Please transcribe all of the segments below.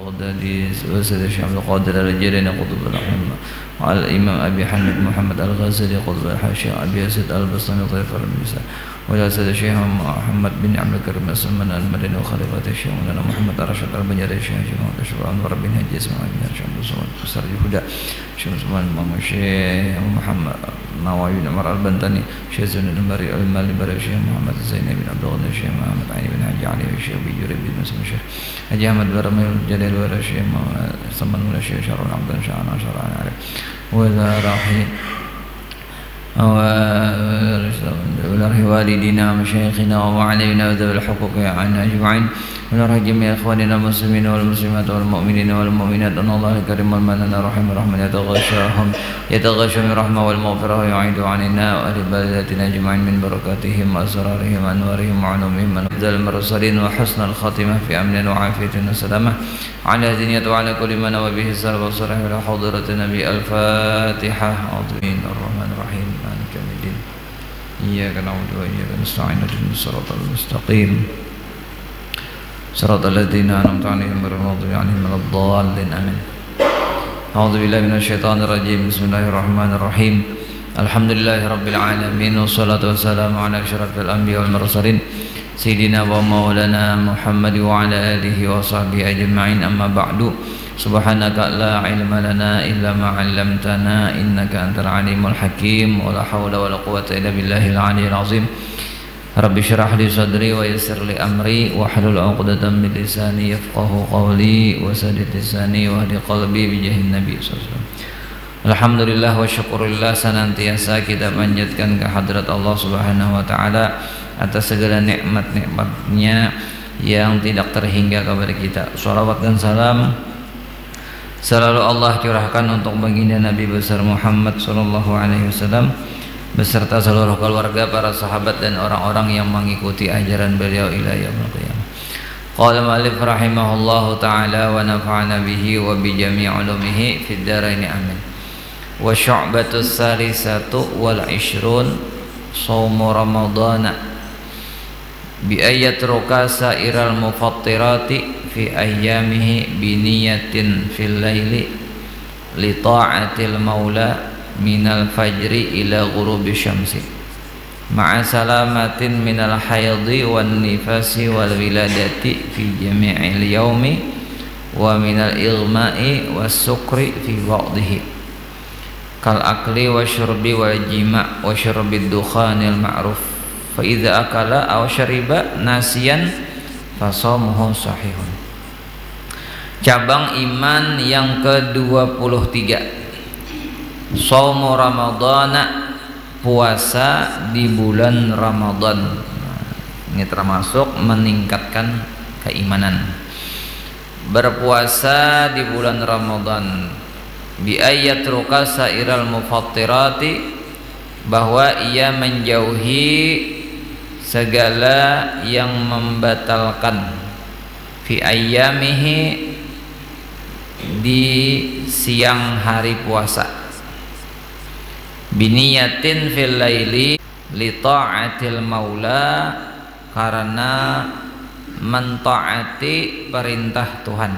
البغدادي وسيد الشيخ عبد القادر الجيلاني قطب الأحمد وعلى الإمام أبي حمد محمد الغزالي قطب الحاشية أبي يزيد البسطامي طيف الميسا وإلى سيد الشيخ محمد بن عبد الكريم السلمان المدني وخليفة الشيخ مولانا محمد الرشيد البنجاري الشيخ محمد أشرف أنور بن هدي اسماعيل بن الشيخ مسلمان بسر الهدى الشيخ مسلمان الشيخ محمد نواوي بن عمر البنتاني الشيخ زين المري المالي بن الشيخ محمد الزيني بن عبد الغني الشيخ محمد عيني بن حاج علي الشيخ بيجوري بن مسلم الشيخ حاج أحمد بن رمي الجليل والشيخ سمن ولا الشيخ شرع عبد شعنا شرع عليه وإذا راحي ونرحي والدينا ومشايخنا ومعلمنا وذوي الحقوق عنا أجمعين ونرحي جميع إخواننا المسلمين والمسلمات والمؤمنين والمؤمنات أن الله الكريم المنان الرحيم الرحمن يتغشى من رحمة والمغفرة ويعيد عننا وأهل بلدتنا أجمعين من بركاتهم وأسرارهم وأنوارهم وعلومهم ونبذل المرسلين وحسن الخاتمة في أمن وعافية وسلامة على هدية وعلى كل من وبه السلام والصلاح إلى حضرة النبي الفاتحة عظيم الرحمن الرحيم مالك يوم الدين إياك نعبد وإياك نستعين اهدنا الصراط المستقيم صراط الذين أنعمت عليهم غير المغضوب عليهم ولا الضالين آمين أعوذ بالله من الشيطان الرجيم بسم الله الرحمن الرحيم الحمد لله رب العالمين والصلاة والسلام على أشرف الأنبياء والمرسلين سيدنا ومولانا محمد وعلى آله وصحبه أجمعين أما بعد سبحانك لا علم لنا إلا ما علمتنا إنك أنت العليم الحكيم ولا حول ولا قوة إلا بالله العلي العظيم رب اشرح لي صدري ويسر لي أمري واحلل عقدة من لساني يفقه قولي وسدد لساني واهد قلبي بجاه النبي صلى الله عليه وسلم. Alhamdulillah wa syukurillah, senantiasa kita panjatkan kehadrat Allah Subhanahu wa taala atas segala nikmat-nikmatnya yang tidak terhingga kepada kita. Shalawat dan salam selalu Allah curahkan untuk baginda Nabi besar Muhammad sallallahu alaihi wasallam beserta seluruh keluarga, para sahabat dan orang-orang yang mengikuti ajaran beliau ila yaumil qiyamah. Qala ma'alif rahimahullahu ta'ala wa nafa'ana bihi wa bi jami' ulumihi fid dharain amin. Wa syu'batus salisatu wal ishrun shaumu ramadana bi ayatruka sa'iral mufattirati fi ayyamihi bi niyatin fil laili li ta'atil maula minal fajri ila ghurubi syamsi ma'a salamatin minal haydi wan nifasi wal wiladati fi jami'il yaumi wa minal igma'i was sukri fi waqdihi kal akli wa syurbi wal jima' wa syurbid dukhanil ma'ruf fa idza akala aw syariba nasiyan fa shaumuhu sahihun. Cabang iman yang ke-23, shaumu ramadana, puasa di bulan Ramadan. Ini termasuk meningkatkan keimanan. Berpuasa di bulan Ramadan bi ayatruka sairal mufattirati, bahwa ia menjauhi segala yang membatalkan, fi ayyamihi, di siang hari puasa, biniyatin fil laili li ta'atil maula, karena mentaati perintah Tuhan.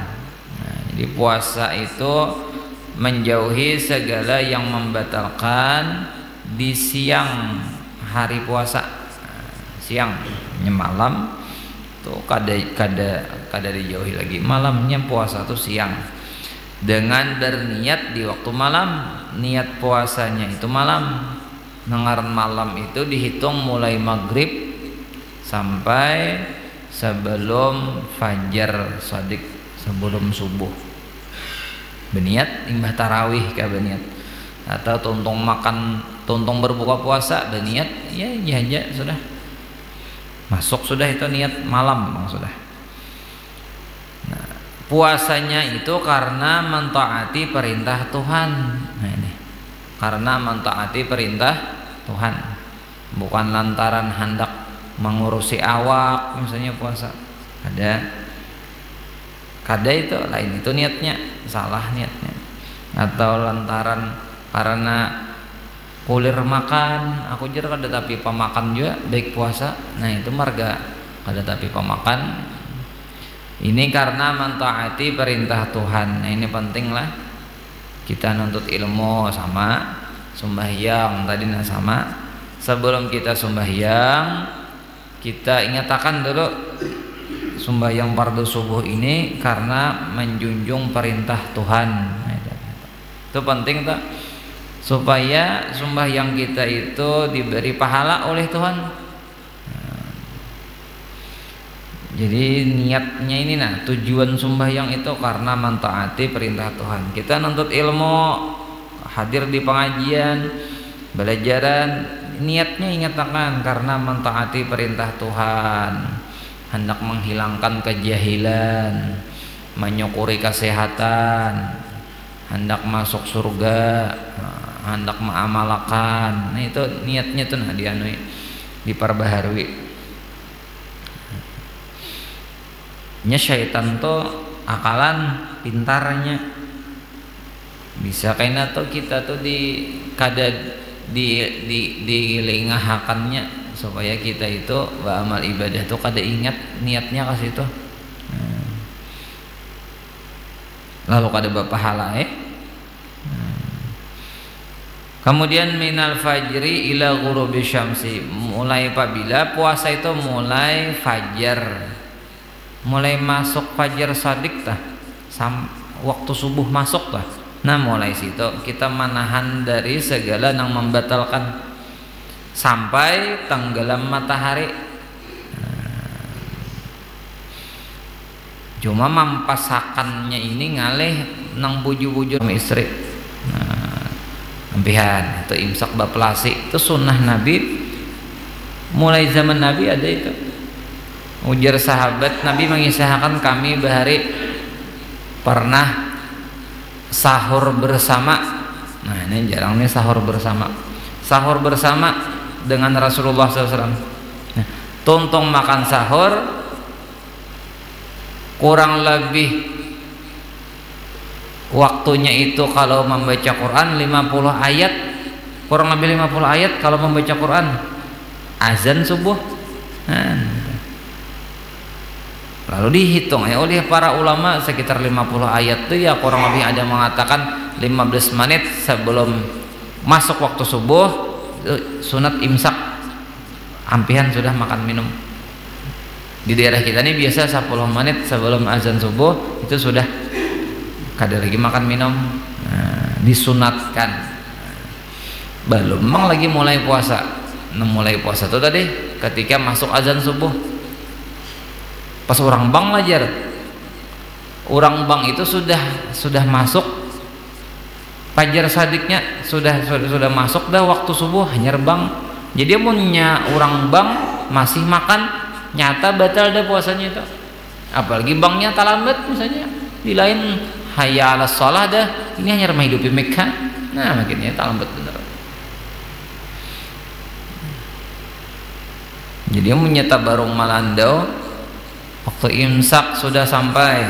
Nah, jadi puasa itu menjauhi segala yang membatalkan di siang hari puasa. Siang malam tuh kada dijauhi lagi. Malamnya puasa tuh siang, dengan berniat di waktu malam. Niat puasanya itu malam. Nengaran malam itu dihitung mulai maghrib sampai sebelum fajar shadiq, sebelum subuh. Beniat imbah tarawih ka beniat, atau tuntung berbuka puasa beniat, ya aja sudah masuk, sudah itu niat malam sudah. Nah, puasanya itu karena mentaati perintah Tuhan. Nah, ini karena mentaati perintah Tuhan, bukan lantaran hendak mengurusi awak misalnya puasa. Kada itu lain, itu niatnya salah niatnya. Atau lantaran karena kulir makan, aku jera kada tapi pemakan juga baik puasa. Nah itu marga kada tapi pemakan Ini karena mentaati perintah Tuhan. Nah, ini penting lah. Kita nuntut ilmu sama, sembahyang tadi sama. Sebelum kita sembahyang, kita ingatkan dulu sembahyang fardu subuh ini karena menjunjung perintah Tuhan. Itu penting tak? Supaya sembahyang kita itu diberi pahala oleh Tuhan. Jadi niatnya ini tujuan sembahyang itu karena mentaati perintah Tuhan. Kita nuntut ilmu, hadir di pengajian, belajaran, niatnya ingatkan karena mentaati perintah Tuhan, hendak menghilangkan kejahilan, menyukuri kesehatan, hendak masuk surga, hendak mengamalkan. Nah itu niatnya tuh dianui, diperbaharui. Nya syaitan tuh akalan pintarnya bisa kayaknya tuh kita tuh dilengahakannya supaya kita itu beramal ibadah tuh kada ingat niatnya ke situ, lalu kada berpahala Kemudian minal fajri ila ghurubi syamsi, mulai apabila puasa itu mulai fajar, mulai masuk fajar shadiq waktu subuh masuk tah. Nah mulai situ kita menahan dari segala yang membatalkan sampai tenggelam matahari. Cuma mampasakannya ini ngalih nang buju-buju sama istri. Ampihan itu imsak bapelasi itu sunnah Nabi, mulai zaman Nabi ada itu. Ujar sahabat, Nabi mengisahkan kami bahari pernah sahur bersama. Nah ini jarang nih sahur bersama. Sahur bersama dengan Rasulullah SAW. Nah, tuntung makan sahur kurang lebih waktunya itu kalau membaca Quran 50 ayat, kurang lebih 50 ayat kalau membaca Quran. Azan subuh. Lalu dihitung oleh para ulama sekitar 50 ayat itu ya kurang lebih ada mengatakan 15 menit sebelum masuk waktu subuh sunat imsak, ampihan sudah makan minum. Di daerah kita ini biasa 10 menit sebelum azan subuh itu sudah kada lagi makan minum, disunatkan. Belum memang lagi mulai puasa. Mulai puasa itu tadi ketika masuk azan subuh. Pas orang bang lajar, orang bang itu sudah masuk fajar sadiknya, sudah masuk dah waktu subuh hanya bang. Jadi punya orang bang masih makan, nyata batal dah puasanya itu. Apalagi bangnya talambat misalnya, di lain hayya 'alas shalah dah, ini hanya menghidupi Mekah. Nah makinnya talambat bener. Jadi punya tabarung malandau. Waktu imsak sudah sampai,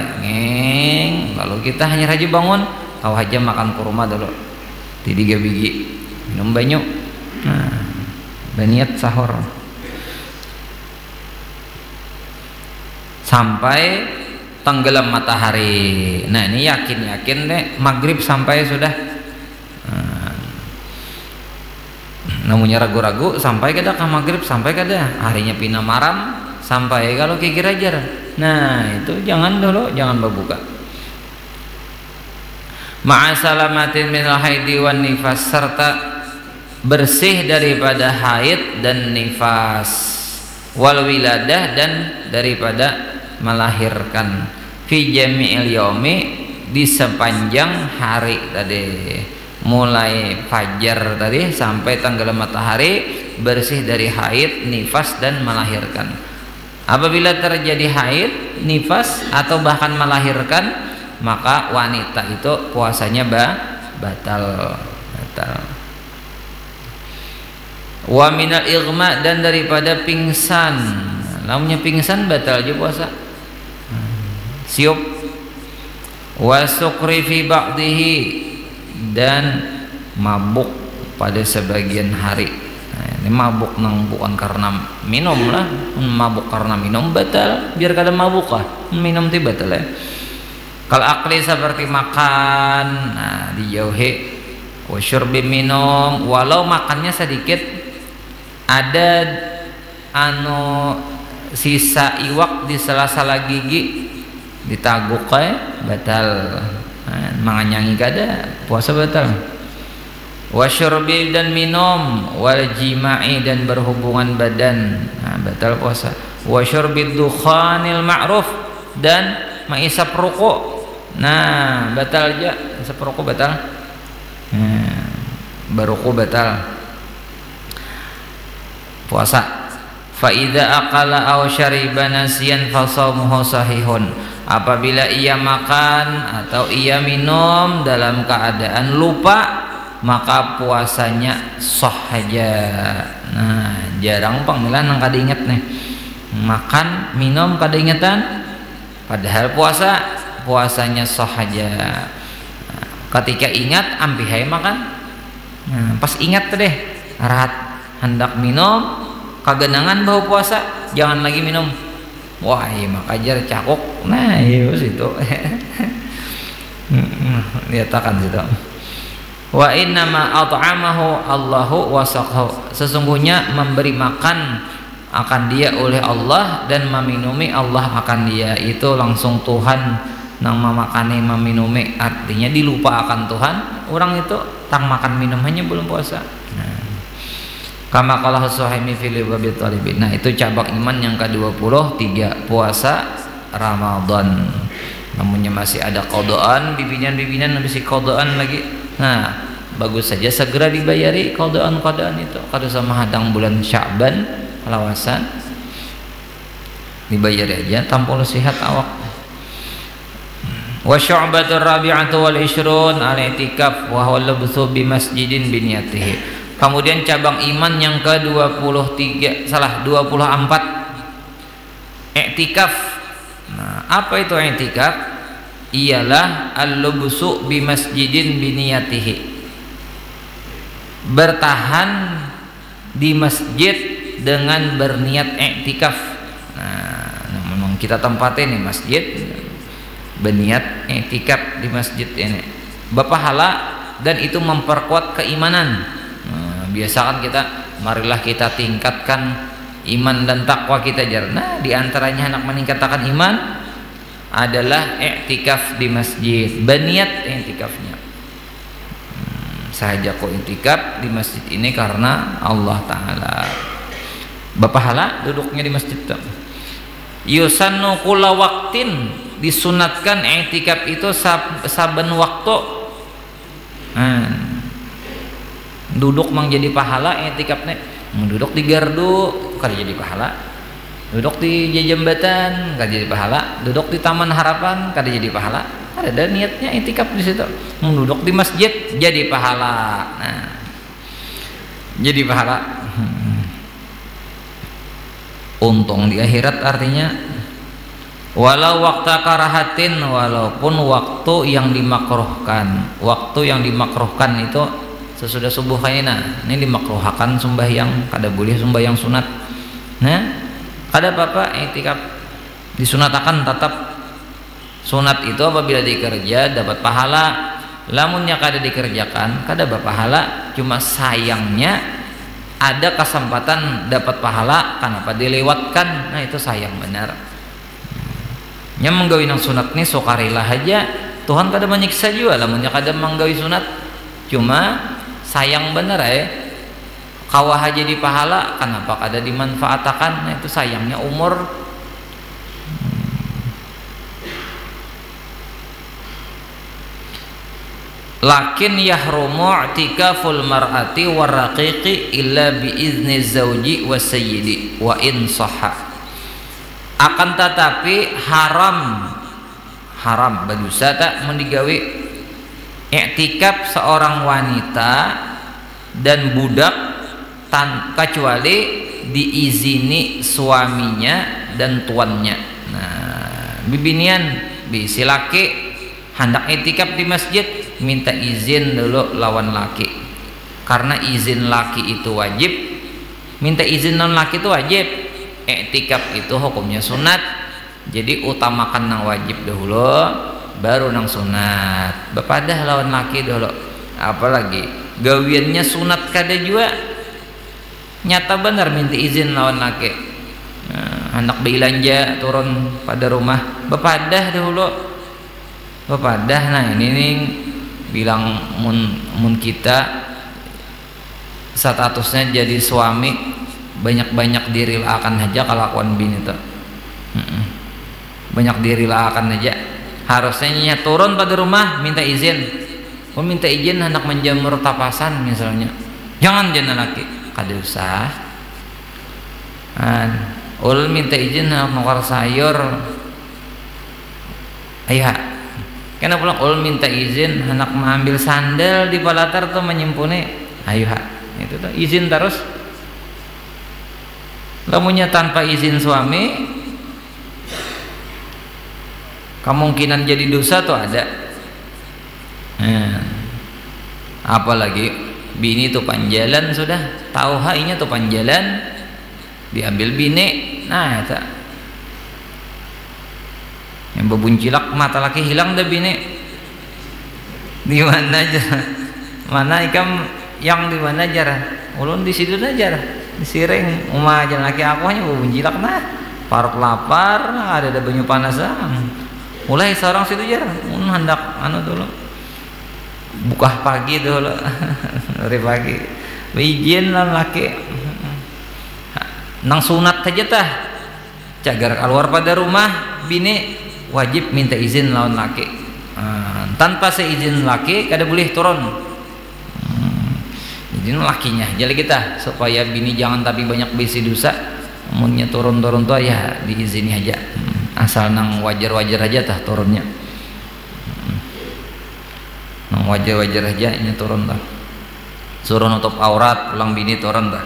lalu kita hanya rajin bangun, kau aja makan kurma dulu, 3 biji, minum banyu, berniat sahur, sampai tenggelam matahari. Nah ini yakin deh, maghrib sampai sudah, namanya ragu-ragu sampai kada ke maghrib, sampai kada harinya pina maram. Sampai kalau kikir ajar, nah itu jangan dulu, jangan berbuka. Ma'asalamatin minal haidi wan nifas, serta bersih daripada haid dan nifas, wal wiladah, dan daripada melahirkan, fi jami'il yaumi, di sepanjang hari tadi, mulai fajar tadi sampai tenggelam matahari, bersih dari haid, nifas, dan melahirkan. Apabila terjadi haid, nifas, atau bahkan melahirkan, maka wanita itu puasanya batal. Wa minal ighma, dan daripada pingsan. Namanya pingsan batal aja puasa. Siup. Wa sukri fi ba'dihi, dan mabuk pada sebagian hari. Nah, ini mabuk nang bukan karena minum lah, mabuk karena minum batal, biar kada mabuk lah, minum ti batal ya. Kalau akli seperti makan, nah dijauhi. Wasyurbi minum, walau makannya sedikit, ada sisa iwak di sela-sela gigi ditaguk batal. Nah, manganyangi kada puasa batal. Wasyurbi dan minum, wal jima'i dan berhubungan badan, nah, batal puasa. Wasyurbi dukhanil ma'ruf dan menghisap rokok, nah batal aja, hisap rokok batal. Baruku batal puasa. Fa idza aqala aw syariba nasiyan fa shaumuhu sahihun. Apabila ia makan atau ia minum dalam keadaan lupa, maka puasanya sah aja. Nah, jarang panggilan nang kada inget nih. Makan, minum kada ingetan, padahal puasanya sah aja. Ketika ingat ampihai makan, nah, pas ingat deh rahat hendak minum kagenangan bau puasa, jangan lagi minum. Wah iya makajar cakuk, nah iya situ lihatkan situ. Wa innama at'amahu Allahu wa saqahu, sesungguhnya memberi makan akan dia oleh Allah dan meminumi Allah akan dia, itu langsung Tuhan nang memakani meminumi, artinya dilupa akan Tuhan orang itu tang makan minum hanya belum puasa. Nah, kama qala Suhaimi fil babi talibin. Nah itu cabang iman yang ke-23, puasa Ramadan. Namunnya masih ada qadaan, bibinan masih qadaan lagi. Nah bagus saja segera dibayari qadaan itu, kada sama hadang bulan Sya'ban lawasan dibayari aja tanpa nasihat awak. Wa syu'batur rabi'atu wal ishrun al-i'tikaf wa huwa labthu bi masjidin bi niyatihi. Kemudian cabang iman yang ke-24 i'tikaf. Nah, apa itu i'tikaf? Ialah al-lubsu bi masjidin bi niyatihi. Bertahan di masjid dengan berniat i'tikaf. Nah, memang kita tempatin nih masjid berniat i'tikaf di masjid ini berpahala dan itu memperkuat keimanan. Nah, biasakan kita, marilah kita tingkatkan iman dan takwa kita jar. Nah diantaranya anak meningkatkan iman adalah i'tikaf di masjid, berniat i'tikafnya. Saja kok i'tikaf di masjid ini karena Allah Ta'ala, berpahala duduknya di masjid. Yusannu kulla waqtin, disunatkan i'tikaf itu saben waktu. Duduk mang jadi pahala i'tikafnya. Duduk di gardu kada jadi pahala. Duduk di jembatan kada jadi pahala. Duduk di Taman Harapan kada jadi pahala. Ada niatnya i'tikaf di situ. Duduk di masjid jadi pahala. Nah, jadi pahala. Untung di akhirat artinya. Walau waktu karahatin, walaupun waktu yang dimakruhkan. Waktu yang dimakruhkan itu sesudah subuh kayaknya. Ini dimakruhkan sembahyang, kada boleh sembahyang sunat. Nah, kada apa-apa i'tikaf. Disunatakan tetap. Sunat itu apabila dikerja dapat pahala. Lamunnya kada dikerjakan kada berpahala. Cuma sayangnya ada kesempatan dapat pahala, kenapa dilewatkan? Nah itu sayang benar. Yang menggawi nang sunat nih sokarilah aja, Tuhan kada menyiksa juga lamunnya kada menggawi sunat. Cuma sayang bener kawah aja di pahala, kenapa kada dimanfaatkan? Nah itu sayangnya umur. Lakin yahrumu i'tikaful mar'ati warraqiqi illa biizni zauji wasayyidi wa in sahha. Akan tetapi haram berdosa tak mendigawi i'tikaf seorang wanita dan budak kecuali diizini suaminya dan tuannya. Nah, bibinian bisi laki hendak i'tikaf di masjid minta izin dulu lawan laki, karena izin laki itu wajib, minta izin non laki itu wajib, iktikaf itu hukumnya sunat. Jadi utamakan nang wajib dahulu baru nang sunat. Bepadah lawan laki dulu, apalagi gawiannya sunat kada juga nyata benar minta izin lawan laki. Anak belanja turun pada rumah bepadah dahulu, bepadah. Nah ini nih bilang mun kita statusnya jadi suami banyak-banyak dirilakan aja kelakuan bini tuh, banyak dirilakan aja. Harusnya turun pada rumah minta izin. Minta izin hendak menjemur tapasan misalnya, jangan jangan laki kada usah. Minta izin hendak nukar sayur, ayah kena pulang. Minta izin hendak mengambil sandal di palatar tuh menyimpuni, ayo itu tuh izin terus. Lamunya tanpa izin suami kemungkinan jadi dosa tuh ada. Apalagi bini tuh panjalan sudah tahu hainya tuh panjalan diambil bini. Nah itu yang bebuncilak mata laki hilang dah bini. Di mana aja mana ikam yang di mana aja ulun di situ aja di siring umah aja laki aku hanya bebuncilak nah parut lapar ada banyu panas mulai seorang situ aja hendak dulu buka pagi dulu dari pagi izin lah laki nang sunat aja tah cagar keluar pada rumah bini wajib minta izin lawan laki. Tanpa seizin laki kada boleh turun. Izin lakinya jadi kita supaya bini jangan tapi banyak bisi dosa. Munnya turun-turun tuh ya diizini aja. Asal nang wajar-wajar aja tah turunnya. Nang wajar-wajar aja nya turun tah. Suruh nutup aurat pulang bini turun tah.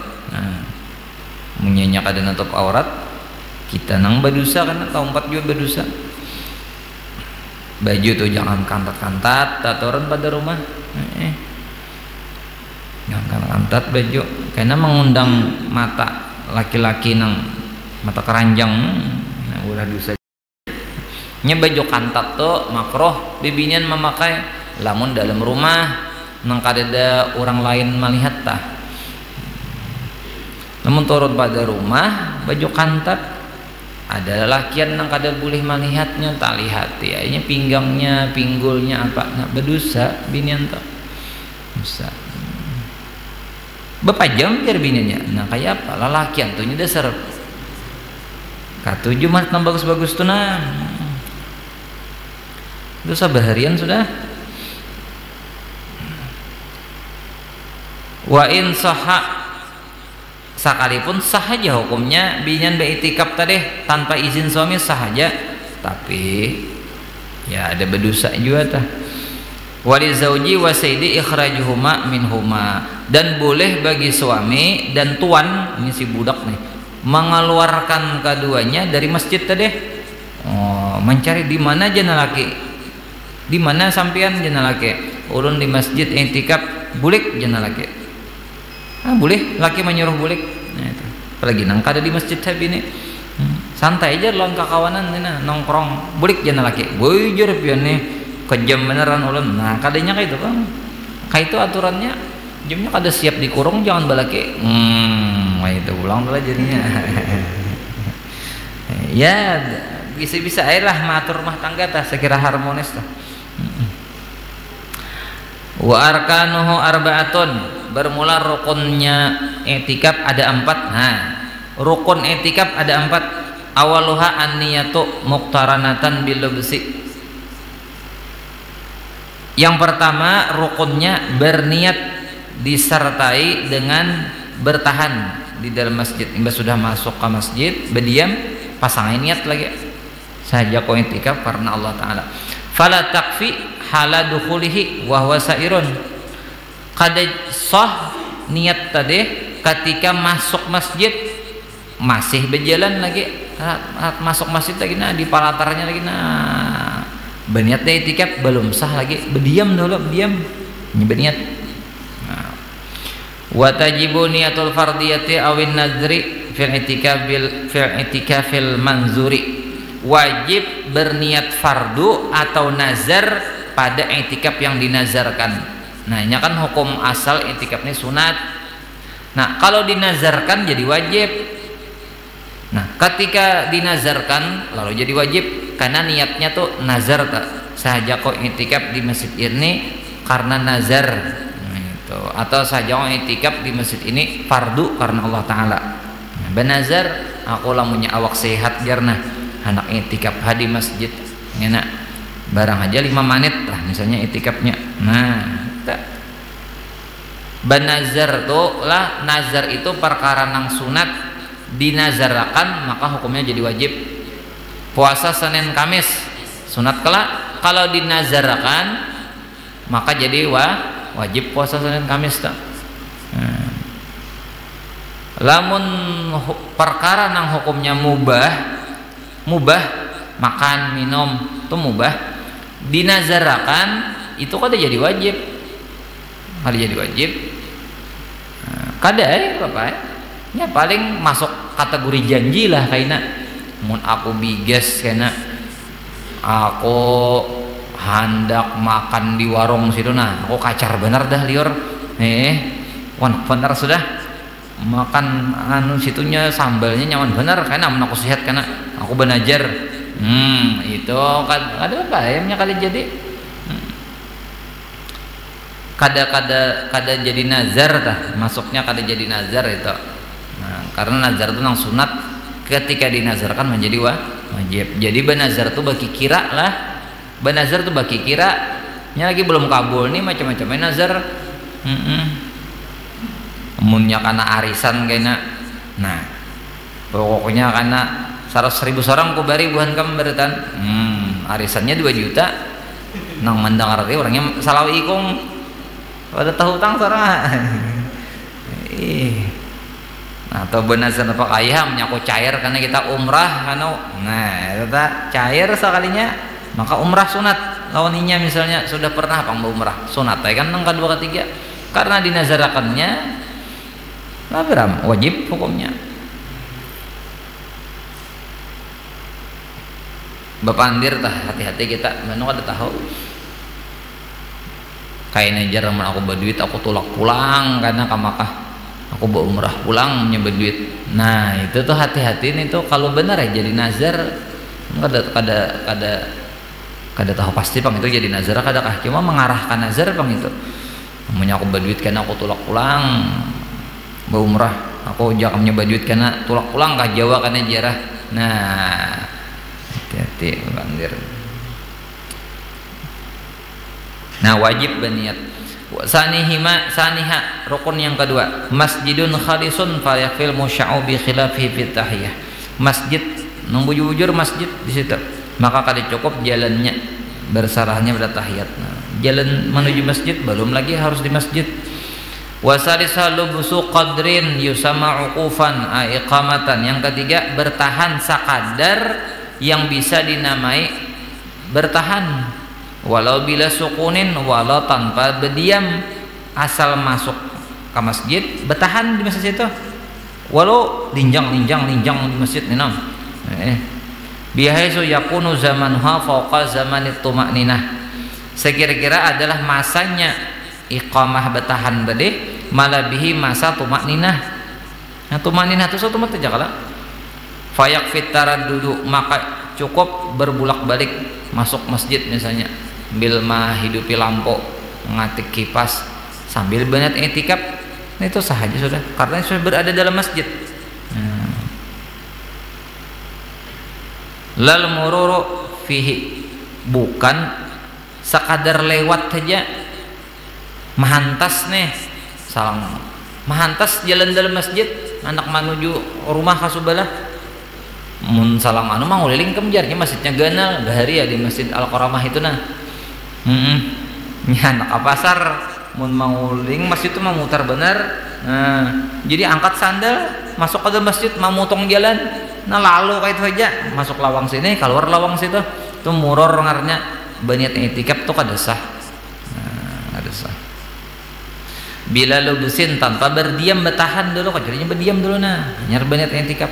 Munnya kada nutup aurat kita nang berdosa karena taumpat juga berdosa. Baju tuh jangan kantat-kantat tak turun pada rumah. Jangan kantat baju karena mengundang mata laki-laki nang mata keranjang ulah dosa. Nya baju kantat tuh makruh bibinyan memakai lamun dalam rumah nang kadada orang lain melihat tah. Namun turun pada rumah baju kantat ada lakian nang kada boleh melihatnya tak lihat ya ini pinggangnya pinggulnya apa nah berdosa binian tak dosa bepajang biar bininya. Nah kayak apa lalakian tuh nya dasar katujuh mas nang bagus-bagus tuh nah dosa baharian sudah. Wa in sahha sekalipun sah aja hukumnya binyan beriktikaf tadi tanpa izin suami sah aja, tapi ya ada berdosa juga tah. Wali zauji wa sayyidi ikhrajuhuma minhuma, dan boleh bagi suami dan tuan ini si budak nih mengeluarkan keduanya dari masjid tadi. Mencari di mana jana laki, di mana sampean jana laki, ulun di masjid iktikaf bulik jana laki. Boleh laki menyuruh bulik. Nah, itu. Apalagi nang kada di masjid sabi ini santai aja lawan kakawanan nina nongkrong bulik jana laki bujur pian nih kejam beneran ulun. Nah kadanya kayak itu kan kayak itu aturannya jamnya kada siap dikurung jangan balaki. Itu ulang dulu jadinya. Ya bisa-bisa air lah matur rumah tangga tah sekira harmonis tah. Wa arkanuhu arba'atun, bermula rukunnya i'tikaf ada 4. Nah, rukun i'tikaf ada 4. Awaluha an-niyatu muqtaranatan bil lubsi. Yang pertama rukunnya berniat disertai dengan bertahan di dalam masjid. Imbas sudah masuk ke masjid berdiam pasangan niat lagi saja kau i'tikaf karena Allah Ta'ala. Fala takfi hala dukhulihi wa huwa sairun, kada sah niat tadi ketika masuk masjid masih berjalan lagi masuk masjid lagi nah di palatarnya lagi nah berniat i'tikaf belum sah lagi berdiam dulu berdiam ini berniat. Wa tajibu niyatul fardiyati awin nazri fil itikafil manzuri. Wajib berniat fardu atau nazar pada itikaf yang dinazarkan. Nah, ini kan hukum asal itikaf ini sunat. Nah, kalau dinazarkan jadi wajib. Nah, ketika dinazarkan lalu jadi wajib karena niatnya tuh nazar saja kok itikaf di masjid ini karena nazar gitu. Atau saja kok itikaf di masjid ini fardu karena Allah Taala. Nah, benazar aku lamunnya awak sehat biarna anak itikaf di masjid enak barang aja 5 menit lah misalnya itikafnya. Nah, benazar tuh lah, nazar itu perkara nang sunat dinazarakan maka hukumnya jadi wajib. Puasa Senin Kamis sunat kelak, kalau dinazarakan maka jadi wajib puasa Senin Kamis tak. Lamun perkara nang hukumnya mubah makan minum itu mubah dinazarakan itu kada jadi wajib, kada apa ya paling masuk kategori janji lah kayaknya. Mun aku biges kena aku hendak makan di warung situ, nah aku kacar bener dah liur bener sudah makan anu situnya sambalnya nyaman bener karena amun aku sehat karena aku benajar itu kan ada apa ayamnya kali jadi kada jadi nazar dah masuknya kada jadi nazar itu. Nah, karena nazar itu nang sunat ketika dinazarkan menjadi wajib. Jadi benazar tuh bagi kira lah, benazar tuh bagi kira nya lagi belum kabul nih macam-macam nazar. Munnya karena arisan kayaknya. Nah, pokoknya karena 100.000 orang ku bari buhan kamu beretan. Arisannya 2 juta. Nang mandang arti orangnya salah ikung. Pada tahu utang seorang. Atau benazar apa kaya menyaku cair karena kita umrah kanu. Nah, kita cair sekalinya maka umrah sunat. Lawaninya misalnya sudah pernah apa umrah sunat ya kan nang kedua ketiga karena dinazarakannya wajib hukumnya. Bapak andir tah hati-hati kita mana ada tahu kayaknya jarang aku berduit aku tulak pulang karena kamakah aku bawa umrah pulang punya berduit. Nah itu tuh hati-hati nih tuh kalau benar ya jadi nazar kada tahu pasti pang itu jadi nazar kadakah cuma mengarahkan nazar pang itu namanya aku berduit karena aku tulak pulang bawa umrah aku jakamnya berduit karena tulak pulang kah Jawa karena jarah. Nah hati-hati bandir. Nah wajib berniat. Saniha rukun yang kedua masjidun khalisun fayakfil musya'u bi khilafi fi tahiyah. Masjid bujur masjid di situ maka kada cukup jalannya bersarahnya pada tahiyat. Nah, jalan menuju masjid belum lagi harus di masjid. Wasalisa lubusu qadrin yusama uqufan iqamatan. Yang ketiga bertahan sakadar yang bisa dinamai bertahan walau bila sukunin walau tanpa berdiam asal masuk ke masjid bertahan di masjid itu walau linjang di masjid ninam bihaisu yakunu zamanha fawqa zamanit tuma'ninah. Sekira-kira adalah masanya iqamah bertahan tadi malabihi masa tuma'ninah. Nah tuma'ninah itu satu mata jakala fayak fitaran duduk maka cukup berbulak-balik masuk masjid misalnya bilma hidupi lampu mengatik kipas sambil banyak etikap. Nah, itu sahaja sudah karena sudah berada dalam masjid. Lal mururu fihi bukan sekadar lewat saja mahantas nih salang mahantas jalan dalam masjid anak menuju rumah kasubalah mun salang anu mah nguliling kemjarnya masjidnya ganal bahari ya di masjid Al-Qaramah itu nah anak pasar mun manguling masjid itu memutar benar. Nah, jadi angkat sandal masuk ke dalam masjid memotong jalan nah lalu kayak itu aja masuk lawang sini keluar lawang situ itu muror ngarnya banyak etikap tuh kada sah. Nah, kada sah. bila lubusin tanpa berdiam bertahan dulu, kecuali berdiam dulu nah nyar berniat i'tikaf.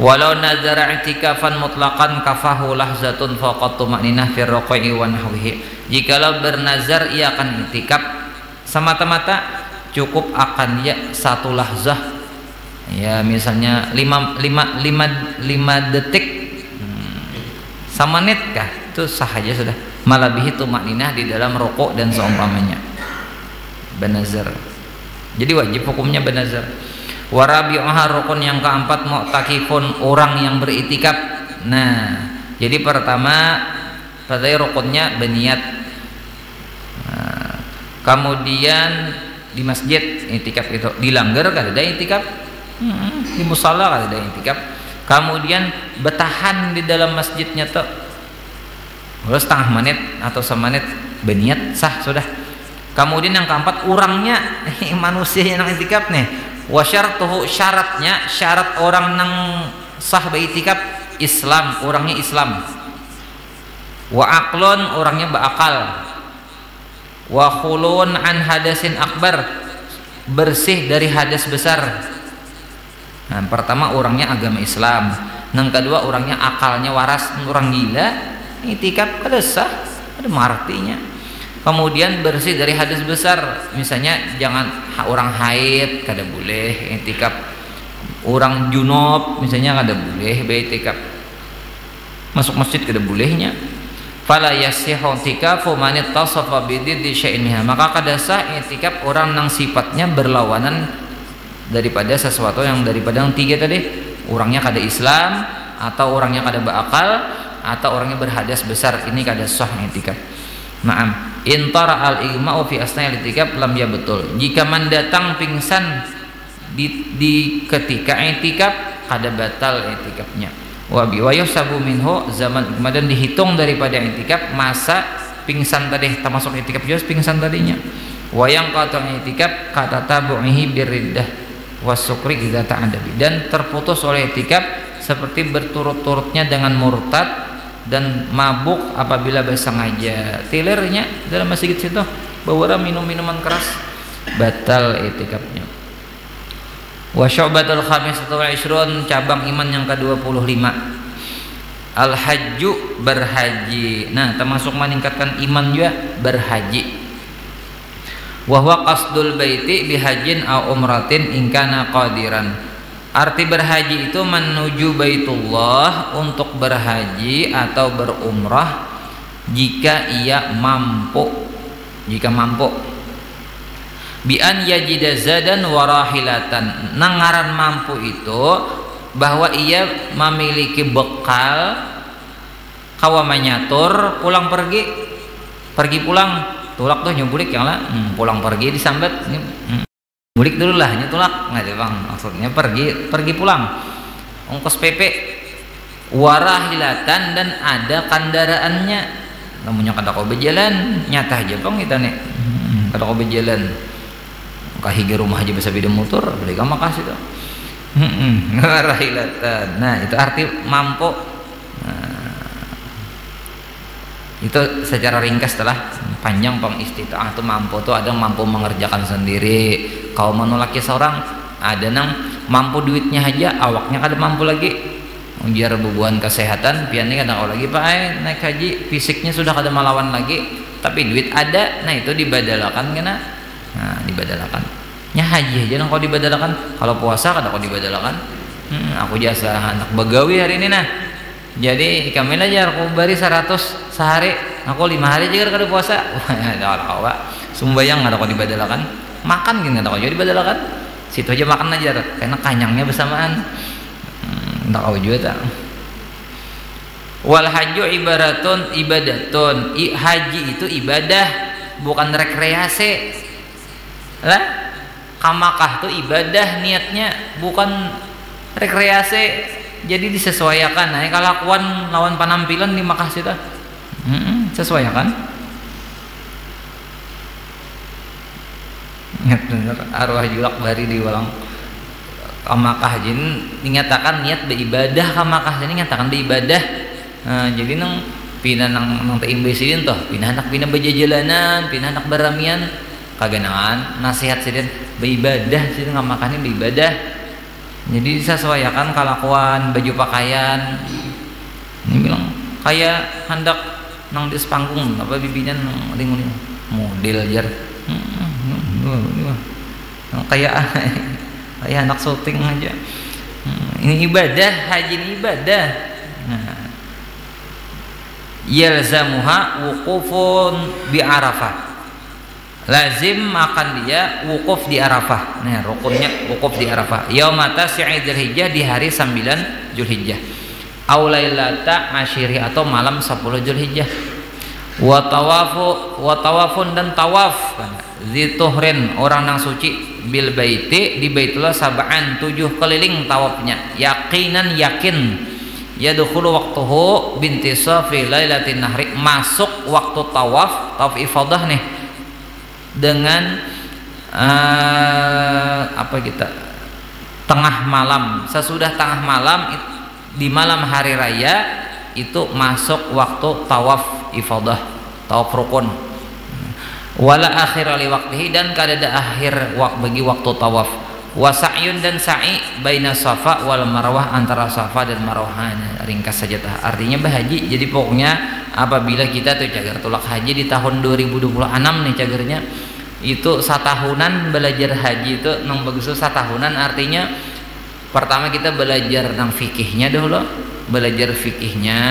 Walau nazara i'tikafan mutlaqan kafahu lahzatun faqat tuma'ninah fi ruku'i wa nahwihi. Jikalau bernazar ia akan i'tikaf semata-mata cukup akan ya satu lahzah, ya misalnya 5 detik sama menit kah, itu sah aja sudah. Malabihi tuma'ninah di dalam rukuk dan seumpamanya bernazar. Jadi wajib hukumnya bernazar. Warabi'uha rukun yang keempat mu'takifun, orang yang beriktikaf. Nah, jadi pertama pada rukunnya berniat. Nah, kemudian di masjid iktikaf itu dilanggar kada ada iktikaf. Di musala kada ada iktikaf. Kemudian bertahan di dalam masjidnya tuh setengah menit atau semenit berniat sah sudah. Kemudian yang keempat orangnya manusia yang iktikaf nih. Wa syartuhu, syaratnya, syarat orang nang sah baitikaf Islam, orangnya Islam. Wa aqlun, orangnya berakal. Wa khulun an hadasin akbar, bersih dari hadas besar. Nah, pertama orangnya agama Islam, yang kedua orangnya akalnya waras, orang gila itikaf kada sah, ada martinya. Kemudian bersih dari hadas besar, misalnya jangan orang haid kada boleh i'tikaf, orang junub misalnya kada boleh baitikaf, masuk masjid kada bolehnya. Fala yasihu i'tikafu man ittasafa bididdi syai'in, maka kada sah i'tikaf orang yang sifatnya berlawanan daripada sesuatu yang daripada yang tiga tadi, orangnya kada Islam atau orangnya kada berakal atau orangnya berhadas besar, ini kada sah i'tikaf. Naam, intara al-igma'u fi asna'il i'tikaf lam ya betul. Jika mendatang pingsan di ketika i'tikaf kada batal i'tikafnya. Wa bi wa yusabu minhu zaman kemudian dihitung daripada i'tikaf masa pingsan tadi, termasuk i'tikaf juga pingsan tadinya. Wa yang qata' i'tikaf kata tabu'ihi birriddah wasukri idza ta'adabi, dan terputus oleh i'tikaf seperti berturut-turutnya dengan murtad dan mabuk apabila bersengaja. Tilernya dalam masjid situ bawa minum minuman keras, batal i'tikafnya. Wa syu'batul khamisatu wal ishrun, cabang iman yang ke-25, al hajju, berhaji. Nah, termasuk meningkatkan iman juga berhaji. Wa huwa qasdul baiti bihajjin aw umratin in kana qadiran. Arti berhaji itu menuju Baitullah untuk berhaji atau berumrah jika ia mampu, bi an yajida zadan wa rahilatan. Nangaran mampu itu bahwa ia memiliki bekal kawa menyatur pulang pergi pulang tulak tuh nyubulik yang lah pulang pergi disambat mulik dulu lah nyetulak nggak deh bang, maksudnya pergi pulang ongkos PP. Warahilatan, dan ada kendaraannya, namanya kada kau berjalan nyata aja bang kita nih kada kau berjalan kahigi rumah aja bisa beda motor beli kamu makasih tuh. Warahilatan, nah itu arti mampu. Nah, itu secara ringkas telah panjang pengistita'ah itu mampu tuh ada mampu mengerjakan sendiri. Kalau menolak seorang ada nang mampu duitnya aja awaknya kada mampu lagi, biar bubuhan kesehatan piannya kadang lagi pak naik haji fisiknya sudah kada melawan lagi tapi duit ada, nah itu dibadalakan kena. Nah dibadalakan nya haji aja nang kau dibadalakan, kalau puasa kada kau dibadalakan. Aku jasa anak begawi hari ini nah, jadi kami aja aku bari 100 sehari, aku 5 hari juga kada puasa. Ada kawa sumbayang ada kau dibadalakan, makan gini ada kau jadi dibadalakan, situ aja makan aja karena kanyangnya bersamaan. Tak kau juga tak. Wal haju ibaratun ibadatun, haji itu ibadah bukan rekreasi lah. Kamakah itu ibadah niatnya bukan rekreasi, jadi disesuaikan. Nah kelakuan lawan penampilan di Makkah situ sesuaikan. Ingat bener arwah julak bari di walang Makkah jin dinyatakan niat beribadah ke Makkah, jadi nyatakan beribadah. Nah, jadi nang pina nang teh imbe sidin toh pina anak pina bejajalanan pina anak baramian kaganaan nasihat sidin beribadah sidin ngamakani beribadah jadi disesuaikan kalakuan baju pakaian ini bilang kayak hendak nang di panggung apa bibinya nang lingun model jar kayak anak syuting aja ini ibadah haji ini ibadah yalzamuha wuqufun bi Arafah lazim makan dia wukuf di Arafah nah rukunnya wukuf di Arafah yaumata Dzulhijjah di hari 9 Dzulhijjah au lailata asyiri atau malam 10 Dzulhijjah wa tawafun dan tawaf zituhrin orang nang suci bil baiti di Baitullah sab'an 7 keliling tawafnya yaqinan yakin yadkhulu waqtuhu bintisafi lailatin nahri masuk waktu tawaf ifadah nih dengan apa kita tengah malam sesudah tengah malam di malam hari raya itu masuk waktu tawaf ifadah tawaf rukun wala akhir li waqtihi dan kadada akhir bagi waktu tawaf wa sa'yun dan sa'i baina safa wal marwah antara safa dan marwah ringkas saja tah artinya berhaji jadi pokoknya apabila kita tuh cager tulak haji di tahun 2026 nih cagernya itu satahunan belajar haji itu nang bagus satahunan artinya pertama kita belajar nang fikihnya dulu belajar fikihnya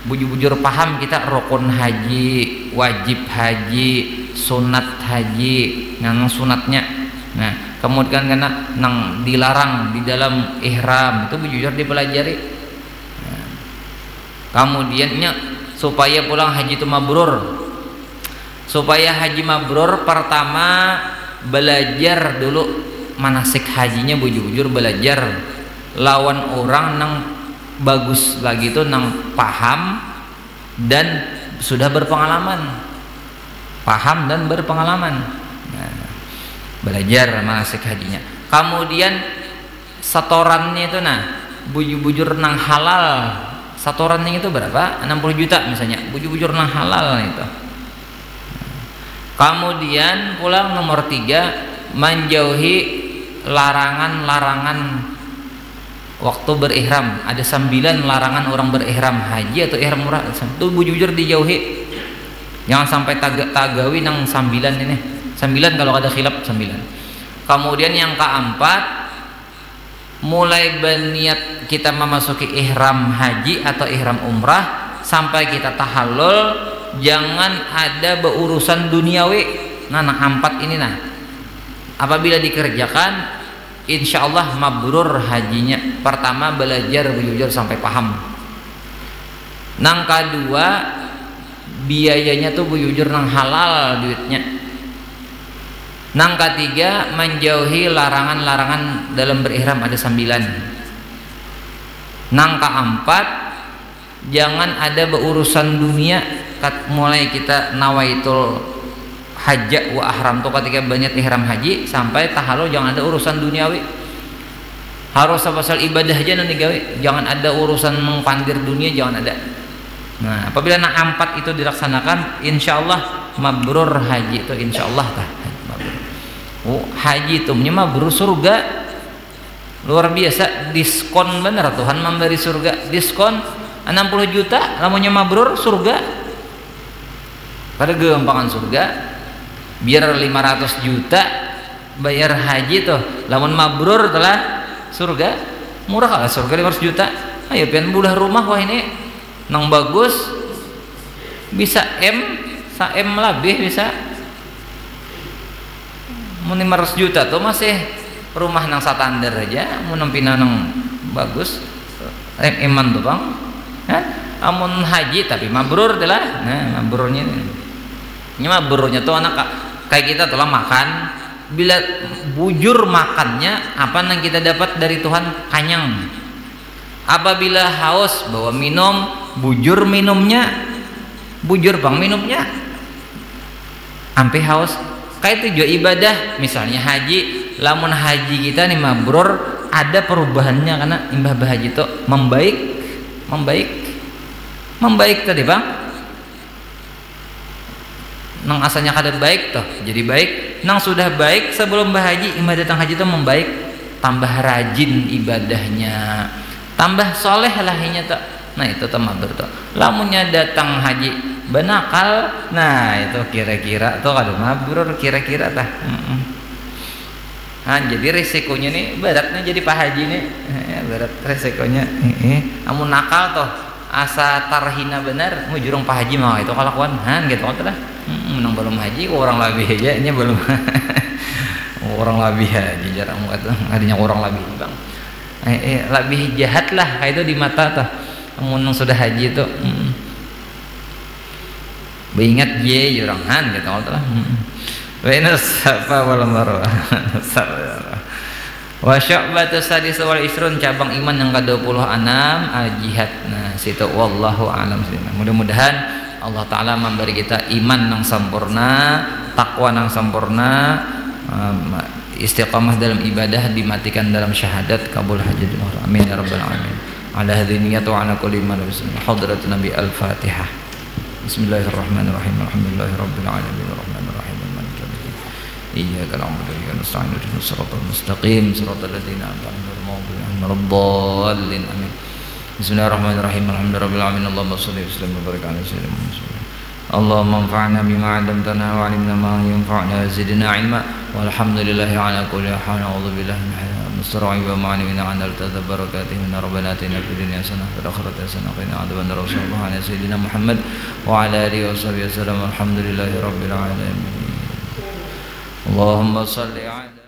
bujur-bujur paham kita rukun haji wajib haji sunat haji nang sunatnya nah kemudian karena nang dilarang di dalam ihram itu bujur dipelajari nah, kemudiannya supaya pulang haji itu mabrur supaya haji mabrur pertama belajar dulu manasik hajinya bujur-bujur belajar lawan orang nang bagus lagi itu nang paham dan sudah berpengalaman paham dan berpengalaman nah, belajar manasik hajinya kemudian setorannya itu nah bujur-bujur nang halal setorannya itu berapa 60 juta misalnya bujur-bujur nang halal itu kemudian pulang nomor 3 menjauhi larangan-larangan waktu berihram ada 9 larangan orang berihram haji atau ihram umrah itu bujur dijauhi jangan sampai tagawi nang 9 ini 9 kalau ada khilaf 9 kemudian yang keempat mulai berniat kita memasuki ihram haji atau ihram umrah sampai kita tahallul jangan ada berurusan duniawi nah 4 ini nah apabila dikerjakan insyaallah mabrur hajinya pertama belajar bujur sampai paham nang kedua biayanya tuh bujur nang halal duitnya nang ketiga menjauhi larangan-larangan dalam berihram ada 9 nang keempat jangan ada berurusan dunia mulai kita nawaitul hajja wa ahram tuh ketika banyak ihram haji sampai tahallul jangan ada urusan duniawi harus pasal ibadah aja nanti gawe jangan ada urusan mengpandir dunia jangan ada nah apabila 4 itu dilaksanakan insyaallah mabrur haji itu insyaallah tah haji itu mabrur surga luar biasa diskon bener Tuhan memberi surga diskon 60 juta lamunnya mabrur surga pada gampangan surga biar 500 juta bayar haji tuh lamun mabrur telah surga murah lah surga 500 juta ayo pengen bulah rumah wah ini nang bagus bisa M lebih bisa mau 500 juta tuh masih rumah nang standar aja mau nempina nang bagus eman tuh bang amun haji tapi mabrur telah nah mabrurnya ini mabrurnya tuh anak kayak kita telah makan bila bujur makannya apa yang kita dapat dari Tuhan kanyang apabila haus bawa minum bujur minumnya bujur bang minumnya sampai haus kayak itu juga ibadah misalnya haji lamun haji kita nih mabrur ada perubahannya karena imbah haji itu membaik Membaik tadi bang, nang asalnya kada baik toh jadi baik, nang sudah baik sebelum berhaji imah datang haji itu membaik, tambah rajin ibadahnya, tambah soleh lahnya toh. Nah itu tuh mabrur tuh. Lamunnya datang haji benakal, nah itu kira-kira tuh kada mabrur kira-kira tah. Nah, jadi resikonya nih beratnya jadi pak haji nih, berat resikonya. Amun nakal toh asa tarhina benar mau jurung pak haji mah itu kalakuan gitu lah. Menang belum haji orang lebih aja nya belum orang lebih aja jarang kata adanya orang lebih bang. Lebih jahat lah itu di mata tuh amun sudah haji itu. Beingat ye jurang gitu lah. Wenas apa wal marwah. Wa syu'batu sadis wal isrun, cabang iman yang ke-26 jihad. Nah situ wallahu a'lam. Mudah-mudahan Allah taala memberi kita iman yang sempurna, takwa yang sempurna, istiqamah dalam ibadah, dimatikan dalam syahadat, kabul hajat. Amin ya rabbal alamin. Ala hadhihi niyyatu wa ala kulli man bismillah. Hadrat Nabi Al-Fatihah. Bismillahirrahmanirrahim. Alhamdulillahirabbil alamin arrahmanir rahim. Iyyaka na'budu wa iyyaka nasta'in ihdinas siratal mustaqim siratal ladzina an'amta 'alaihim ghairil maghdubi 'alaihim. Amin. Bismillahirrahmanirrahim. Alhamdulillahirabbil alamin. Allahumma shalli wa sallim wa barik 'ala sayyidina Muhammad. Allahumma anfa'na bima 'allamtana wa 'allimna ma yanfa'una wa zidna 'ilma. Walhamdulillahi 'ala kulli hal. A'udzu billahi minal mustar'i wa ma'alimina 'ala tadabbarakatihi min rabbana atina fid dunya hasanah wa fil akhirati hasanah wa qina adzabannar. Sallallahu ala sayyidina Muhammad wa 'ala alihi wa sahbihi wasallam. Alhamdulillahirabbil alamin. Allahumma shalli 'ala